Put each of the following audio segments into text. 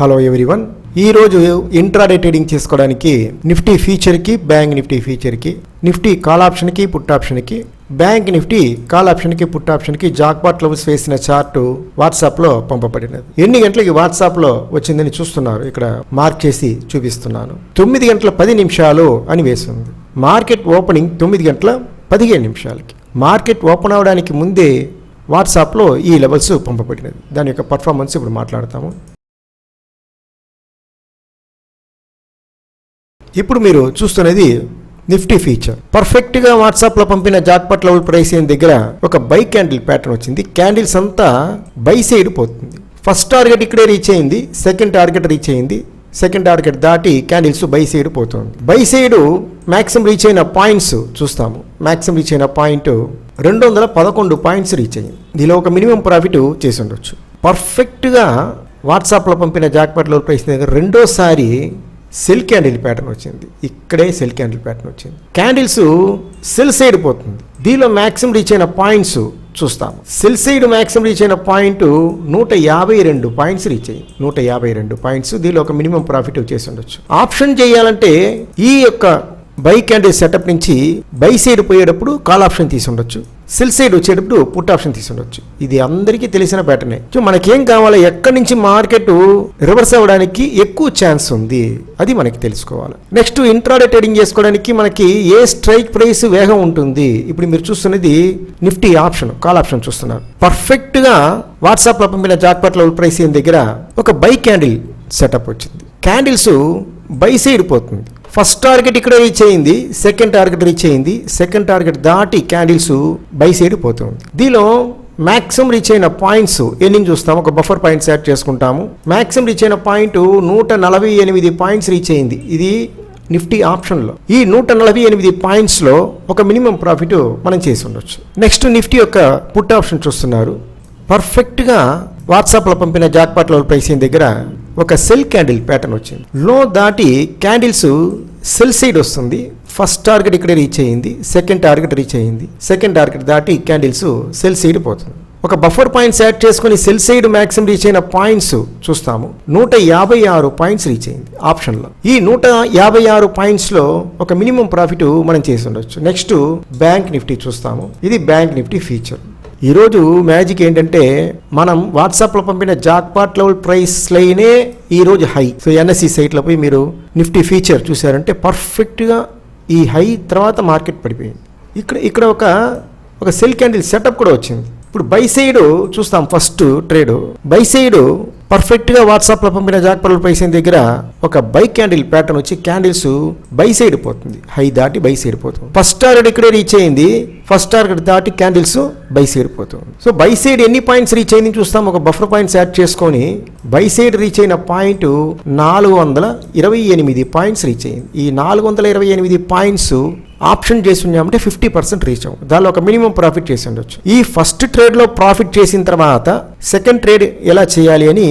Hello everyone, ఈరోజు intraday trading చేసుకోవడానికి Nifty ఫీచర్కి, బ్యాంక్ నిఫ్టీ ఫీచర్కి, నిఫ్టీ కాల్ ఆప్షన్కి, పుట్ ఆప్షన్కి, బ్యాంక్ నిఫ్టీ కాల్ ఆప్షన్కి, పుట్ ఆప్షన్కి జాక్పాట్ లెవెల్స్ వేసిన చార్టు వాట్సాప్లో పంపబడినది. ఎన్ని గంటలకి వాట్సాప్లో వచ్చిందని చూస్తున్నారు, ఇక్కడ మార్క్ చేసి చూపిస్తున్నాను. 9 గంటల 10 నిమిషాలు అని వేసింది. మార్కెట్ ఓపెనింగ్ 9 గంటల 15 నిమిషాలకి. మార్కెట్ ఓపెన్ అవడానికి ముందే వాట్సాప్లో ఈ లెవెల్స్ పంపబడినది. దాని యొక్క పర్ఫార్మెన్స్ ఇప్పుడు మాట్లాడతాము. ఇప్పుడు మీరు చూస్తున్నది నిఫ్టీ ఫీచర్. పర్ఫెక్ట్గా వాట్సాప్లో పంపిన జాక్పాట్ లెవెల్ ప్రైస్ అయిన దగ్గర ఒక బై క్యాండిల్ ప్యాటర్న్ వచ్చింది. క్యాండిల్స్ అంతా బై సైడ్ పోతుంది. ఫస్ట్ టార్గెట్ ఇక్కడే రీచ్ అయింది, సెకండ్ టార్గెట్ రీచ్ అయింది, సెకండ్ టార్గెట్ దాటి క్యాండిల్స్ బై సైడ్ పోతుంది. బై సైడ్ మ్యాక్సిమం రీచ్ అయిన పాయింట్స్ చూస్తాము. మ్యాక్సిమం రీచ్ అయిన పాయింట్ 211 పాయింట్స్ రీచ్ అయింది. దీనిలో ఒక మినిమం ప్రాఫిట్ చేసి ఉండొచ్చు. పర్ఫెక్ట్గా వాట్సాప్లో పంపిన జాక్పాట్ లెవెల్ ప్రైస్ దగ్గర రెండోసారి సెల్ క్యాండిల్ ప్యాటర్న్ వచ్చింది. ఇక్కడే సెల్ క్యాండిల్ ప్యాటర్న్ వచ్చింది. క్యాండిల్స్ సెల్ సైడ్ పోతుంది. దీనిలో మ్యాక్సిమం రీచ్ అయిన పాయింట్స్ చూస్తాము. సెల్ సైడ్ మ్యాక్సిమం రీచ్ అయిన పాయింట్ 152 పాయింట్స్ రీచ్ అయ్యింది. 152 పాయింట్స్. దీనిలో ఒక మినిమం ప్రాఫిట్ చేసి ఉండొచ్చు. ఆప్షన్ చేయాలంటే ఈ యొక్క బై క్యాండిల్ సెటప్ నుంచి బై సైడ్ పోయేటప్పుడు కాల్ ఆప్షన్ తీసి ఉండొచ్చు, సెల్ సైడ్ వచ్చేటప్పుడు పుట్ ఆప్షన్ తీసి ఉండొచ్చు. ఇది అందరికీ తెలిసిన ప్యాటర్నే. సో మనకేం కావాలి, ఎక్కడి నుంచి మార్కెట్ రివర్స్ అవ్వడానికి ఎక్కువ ఛాన్స్ ఉంది, అది మనకి తెలుసుకోవాలి. నెక్స్ట్ ఇంట్రాడే ట్రేడింగ్ చేసుకోవడానికి మనకి ఏ స్ట్రైక్ ప్రైస్ వేగం ఉంటుంది. ఇప్పుడు మీరు చూస్తున్నది నిఫ్టీ ఆప్షన్, కాల్ ఆప్షన్ చూస్తున్నారు. పర్ఫెక్ట్గా వాట్సాప్లో పంపిన జాక్పాట్ లెవెల్ ప్రైస్ అయిన దగ్గర ఒక బై క్యాండిల్ సెటప్ వచ్చింది. క్యాండిల్స్ బై సైడ్ పోతుంది. ఫస్ట్ టార్గెట్ ఇక్కడ రీచ్ అయింది, సెకండ్ టార్గెట్ రీచ్ అయింది, సెకండ్ టార్గెట్ దాటి క్యాండిల్స్ బై సైడ్ పోతుంది. దీనిలో మ్యాక్సిమం రీచ్ అయిన పాయింట్స్ ఎన్ని చూస్తాము, ఒక బఫర్ పాయింట్స్ యాడ్ చేసుకుంటాము. మ్యాక్సిమం రీచ్ అయిన పాయింట్ 148 పాయింట్స్ రీచ్ అయింది. ఇది నిఫ్టీ ఆప్షన్లో. ఈ 148 పాయింట్స్లో ఒక మినిమం ప్రాఫిట్ మనం చేసి ఉండొచ్చు. నెక్స్ట్ నిఫ్టీ యొక్క పుట్ ఆప్షన్ చూస్తున్నారు. పర్ఫెక్ట్గా వాట్సాప్లో పంపిన జాక్పాట్ లెవెల్ ప్రైస్ దగ్గర ఒక సెల్ క్యాండిల్ ప్యాటర్న్ వచ్చింది. లో దాటి క్యాండిల్స్ సెల్ సైడ్ వస్తుంది. ఫస్ట్ టార్గెట్ ఇక్కడ రీచ్ అయ్యింది, సెకండ్ టార్గెట్ రీచ్ అయ్యింది, సెకండ్ టార్గెట్ దాటి క్యాండిల్స్ సెల్ సైడ్ పోతుంది. ఒక బఫర్ పాయింట్స్ యాడ్ చేసుకుని సెల్ సైడ్ మ్యాక్సిమం రీచ్ అయిన పాయింట్స్ చూస్తాము. 156 పాయింట్స్ రీచ్ అయింది ఆప్షన్లో. ఈ 156 పాయింట్స్లో ఒక మినిమం ప్రాఫిట్ మనం చేసి ఉండొచ్చు. నెక్స్ట్ బ్యాంక్ నిఫ్టీ చూస్తాము. ఇది బ్యాంక్ నిఫ్టీ ఫీచర్. ఈరోజు మ్యాజిక్ ఏంటంటే మనం వాట్సాప్లో పంపిన జాక్పాట్ లెవెల్ ప్రైస్ లైనే ఈరోజు హై. సో ఎన్ఎస్సి సైట్లో పోయి మీరు నిఫ్టీ ఫీచర్ చూసారంటే పర్ఫెక్ట్గా ఈ హై తర్వాత మార్కెట్ పడిపోయింది. ఇక్కడ ఒక సెల్ క్యాండిల్ సెటప్ కూడా వచ్చింది. ఇప్పుడు బై సైడ్ చూస్తాం. ఫస్ట్ ట్రేడ్ బై సైడ్ పర్ఫెక్ట్గా వాట్సాప్లో పంపిన జాక్పాట్ లెవెల్ ప్రైస్ దగ్గర ఒక బై క్యాండిల్ ప్యాటర్న్ వచ్చి క్యాండిల్స్ బై సైడ్ పోతుంది. హై దాటి బై సైడ్ పోతుంది. ఫస్ట్ టార్గెట్ ఇక్కడే రీచ్ అయింది, ఫస్ట్ టార్గెట్ దాటి క్యాండిల్స్ బై సైడ్ పోతుంది. సో బై సైడ్ ఎన్ని పాయింట్స్ రీచ్ అయింది చూస్తాం. ఒక బఫర్ పాయింట్స్ యాడ్ చేసుకొని బై సైడ్ రీచ్ అయిన పాయింట్ 428 పాయింట్స్ రీచ్ అయింది. ఈ 428 పాయింట్స్ ఆప్షన్ చేసి ఉన్నామంటే 50% రీచ్ అవ్వం. దానిలో ఒక మినిమం ప్రాఫిట్ చేసి ఉండొచ్చు. ఈ ఫస్ట్ ట్రేడ్లో ప్రాఫిట్ చేసిన తర్వాత సెకండ్ ట్రేడ్ ఎలా చేయాలి అని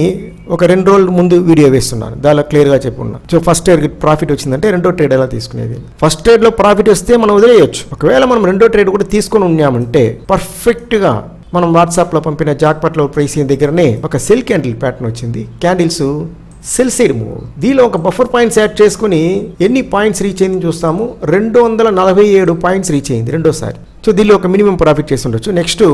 ఒక 2 రోజుల ముందు వీడియో వేస్తున్నాను. దానిలో క్లియర్గా చెప్పున్నా. సో ఫస్ట్ ట్రేడ్ ప్రాఫిట్ వచ్చిందంటే రెండో ట్రేడ్ ఎలా తీసుకునేది. ఫస్ట్ ట్రేడ్లో ప్రాఫిట్ వస్తే మనం వదిలేయచ్చు. ఒకవేళ మనం రెండో ట్రేడ్ కూడా తీసుకొని ఉన్నామంటే పర్ఫెక్ట్గా మనం వాట్సాప్లో పంపిన జాక్పాట్ లెవెల్ ప్రైస్ దగ్గరనే ఒక సెల్ క్యాండిల్ ప్యాటర్న్ వచ్చింది. Candles cell side move. దీనిలో ఒక బఫర్ పాయింట్స్ యాడ్ చేసుకుని ఎన్ని పాయింట్స్ రీచ్ అయింది చూస్తాము. 247 పాయింట్స్ రీచ్ అయింది రెండోసారి. సో దీనిలో ఒక మినిమం ప్రాఫిట్ చేసి ఉండొచ్చు. నెక్స్ట్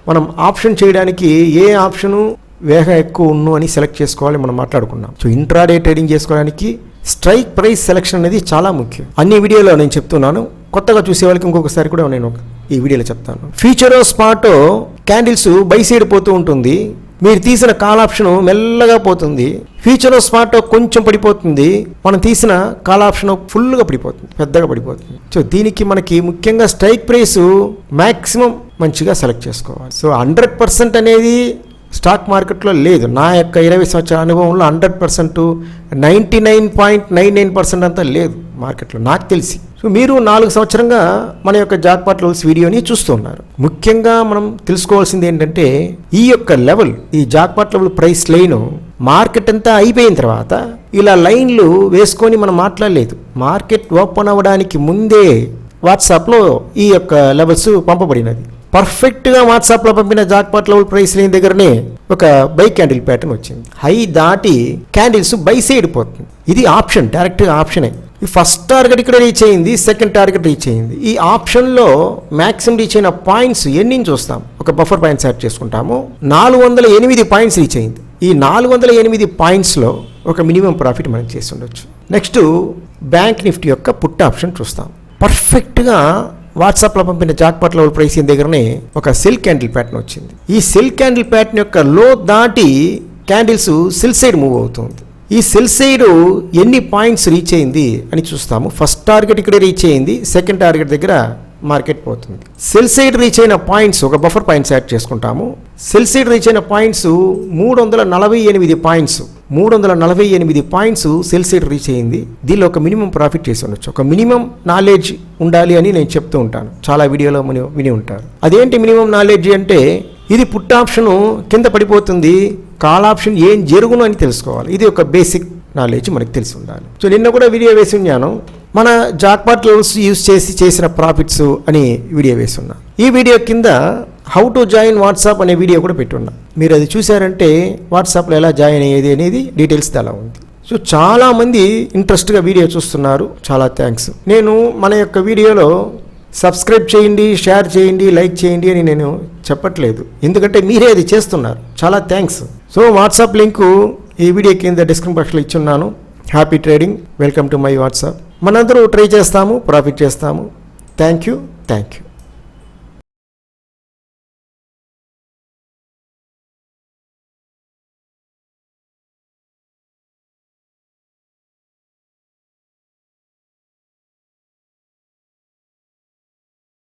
మనం ఆప్షన్ చేయడానికి ఏ ఆప్షను వేగం ఎక్కువ ఉన్ను అని సెలెక్ట్ చేసుకోవాలి మనం మాట్లాడుకున్నాం. సో ఇంట్రాడే ట్రేడింగ్ చేసుకోవడానికి స్ట్రైక్ ప్రైస్ సెలెక్షన్ అనేది చాలా ముఖ్యం. అన్ని వీడియోలో నేను చెప్తున్నాను. కొత్తగా చూసే వాళ్ళకి ఇంకొకసారి కూడా నేను ఈ వీడియోలో చెప్తాను. Future spot candles by side పోతూ ఉంటుంది. మీరు తీసిన కాల్ ఆప్షన్ మెల్లగా పోతుంది. ఫ్యూచర్ స్పాట్ కొంచెం పడిపోతుంది. మనం తీసిన కాల్ ఆప్షన్ ఫుల్గా పడిపోతుంది, పెద్దగా పడిపోతుంది. సో దీనికి మనకి ముఖ్యంగా స్ట్రైక్ ప్రైస్ మ్యాక్సిమం మంచిగా సెలెక్ట్ చేసుకోవాలి. సో 100% అనేది స్టాక్ మార్కెట్లో లేదు. నా యొక్క 20 సంవత్సరాల అనుభవంలో 100%, 99.99% అంతా లేదు మార్కెట్లో నాకు తెలిసి. సో మీరు 4 సంవత్సరంగా మన యొక్క జాక్పాట్ లెవెల్స్ వీడియోని చూస్తూ ఉన్నారు. ముఖ్యంగా మనం తెలుసుకోవాల్సింది ఏంటంటే ఈ యొక్క లెవెల్, ఈ jackpot level price line market అంతా అయిపోయిన తర్వాత ఇలా లైన్లు వేసుకొని మనం మాట్లాడలేదు. మార్కెట్ ఓపెన్ అవ్వడానికి ముందే వాట్సాప్లో ఈ యొక్క లెవెల్స్ పంపబడినది. పర్ఫెక్ట్గా వాట్సాప్లో పంపిన జాక్పాట్ లెవెల్ ప్రైస్ లైన్ దగ్గరనే ఒక బై క్యాండిల్ ప్యాటర్న్ వచ్చింది. హై దాటి క్యాండిల్స్ బై సైడ్ పోతుంది. ఇది ఆప్షన్, డైరెక్ట్గా ఆప్షనే. ఈ ఫస్ట్ టార్గెట్ ఇక్కడ రీచ్ అయింది, సెకండ్ టార్గెట్ రీచ్ అయింది. ఈ ఆప్షన్లో మ్యాక్సిమం రీచ్ అయిన పాయింట్స్ ఎన్ని చూస్తాం. ఒక బఫర్ పాయింట్స్ యాడ్ చేసుకుంటాము. 408 పాయింట్స్ రీచ్ అయింది. ఈ 408 పాయింట్స్లో ఒక మినిమం ప్రాఫిట్ మనం చేసి ఉండొచ్చు. నెక్స్ట్ బ్యాంక్ నిఫ్టీ యొక్క పుట్ ఆప్షన్ చూస్తాం. పర్ఫెక్ట్గా వాట్సాప్లో పంపిన జాక్పాట్ లెవెల్ ప్రైస్ దగ్గరనే ఒక సెల్ క్యాండిల్ ప్యాటర్న్ వచ్చింది. ఈ సెల్ క్యాండిల్ ప్యాటర్న్ యొక్క లో దాటి క్యాండిల్స్ సెల్ సైడ్ మూవ్ అవుతుంది. ఈ సెల్ సైడ్ ఎన్ని పాయింట్స్ రీచ్ అయింది అని చూస్తాము. ఫస్ట్ టార్గెట్ ఇక్కడే రీచ్ అయింది, సెకండ్ టార్గెట్ దగ్గర మార్కెట్ పోతుంది. సెల్ సైడ్ రీచ్ అయిన పాయింట్స్ ఒక బఫర్ పాయింట్స్ యాడ్ చేసుకుంటాము. సెల్ సైడ్ రీచ్ అయిన points 348 points. 348 points cell side reach అయింది. దీనిలో ఒక మినిమం ప్రాఫిట్ చేసి ఉండొచ్చు. ఒక మినిమం నాలెడ్జ్ ఉండాలి అని నేను చెప్తూ ఉంటాను, చాలా వీడియోలో విని ఉంటారు. అదేంటి మినిమం నాలెడ్జ్ అంటే, ఇది పుట్ ఆప్షన్ కింద పడిపోతుంది, కాల్ ఆప్షన్ ఏం జరుగును అని తెలుసుకోవాలి. ఇది ఒక బేసిక్ నాలెడ్జ్ మనకు తెలిసి ఉండాలి. సో నిన్న కూడా వీడియో వేసి ఉన్నాను, మన జాక్పాట్ లెవెల్స్ యూజ్ చేసిన ప్రాఫిట్స్ అని వీడియో వేసి ఉన్నా. ఈ వీడియో కింద హౌ టు జాయిన్ వాట్సాప్ అనే వీడియో కూడా పెట్టున్నా. మీరు అది చూసారంటే వాట్సాప్లో ఎలా జాయిన్ అయ్యేది అనేది డీటెయిల్స్ అలా ఉంది. సో చాలామంది ఇంట్రెస్ట్గా వీడియో చూస్తున్నారు, చాలా థ్యాంక్స్. నేను మన యొక్క వీడియోలో సబ్స్క్రైబ్ చేయండి, షేర్ చేయండి, లైక్ చేయండి అని నేను చెప్పట్లేదు, ఎందుకంటే మీరే అది చేస్తున్నారు. చాలా థ్యాంక్స్. సో వాట్సాప్ లింకు ఈ వీడియో కింద డిస్క్రిప్షన్ బాక్స్లో ఇచ్చున్నాను. Happy trading, welcome to my WhatsApp. మనందరూ ట్రై చేస్తాము, ప్రాఫిట్ చేస్తాము. Thank you.